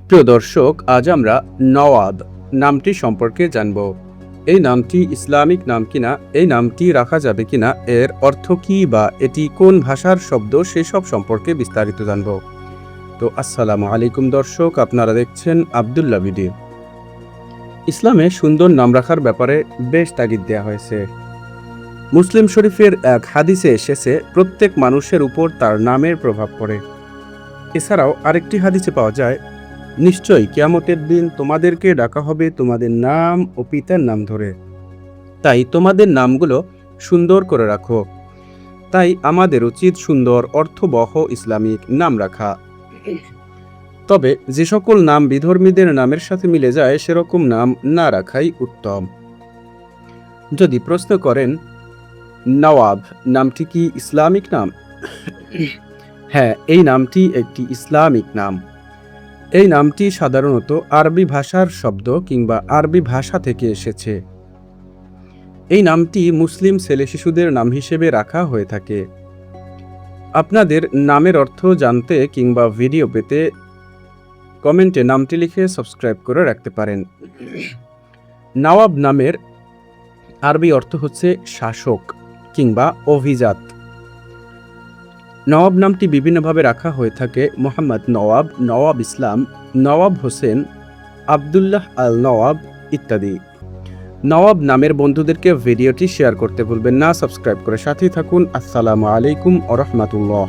প্রিয় দর্শক, আজ আমরা নওয়াব নামটি সম্পর্কে জানব। এই নামটি ইসলামিক নাম কিনা, এই নামটি রাখা যাবে কিনা, এর অর্থ কি বা এটি কোন ভাষার শব্দ, সেসব সম্পর্কে বিস্তারিত জানব। তো আসসালামু আলাইকুম দর্শক, আপনারা দেখছেন আব্দুল্লাহ ভিডিও। ইসলামে সুন্দর নাম রাখার ব্যাপারে বেশ তাগিদ দেওয়া হয়েছে। মুসলিম শরীফের এক হাদিসে এসেছে, প্রত্যেক মানুষের উপর তার নামের প্রভাব পড়ে। এছাড়াও আরেকটি হাদিসে পাওয়া যায়, নিশ্চয়ই কিয়ামতের দিন তোমাদেরকে ডাকা হবে তোমাদের নাম ও পিতার নাম ধরে, তাই তোমাদের নামগুলো সুন্দর করে রাখো। তাই আমাদের উচিত সুন্দর অর্থবহ ইসলামিক নাম রাখা। তবে যে সকল নাম বিধর্মীদের নামের সাথে মিলে যায়, সেরকম নাম না রাখাই উত্তম। যদি প্রশ্ন করেন নওয়াব নামটি কি ইসলামিক নাম, হ্যাঁ, এই নামটি একটি ইসলামিক নাম। এই নামটি সাধারণত আরবি ভাষার শব্দ কিংবা আরবি ভাষা থেকে এসেছে। এই নামটি মুসলিম ছেলে শিশুদের নাম হিসেবে রাখা হয়ে থাকে। আপনাদের নামের অর্থ জানতে কিংবা ভিডিও পেতে কমেন্টে নামটি লিখে সাবস্ক্রাইব করে রাখতে পারেন। নওয়াব নামের আরবি অর্থ হচ্ছে শাসক কিংবা অভিজাত। নওয়াব নামটি বিভিন্নভাবে রাখা হয়ে থাকে। মোহাম্মদ নওয়াব, নওয়াব ইসলাম, নওয়াব হোসেন, আবদুল্লাহ আল নওয়াব ইত্যাদি। নওয়াব নামের বন্ধুদেরকে ভিডিওটি শেয়ার করতে ভুলবেন না। সাবস্ক্রাইব করে সাথেই থাকুন। আসসালামু আলাইকুম ওয়া রাহমাতুল্লাহ।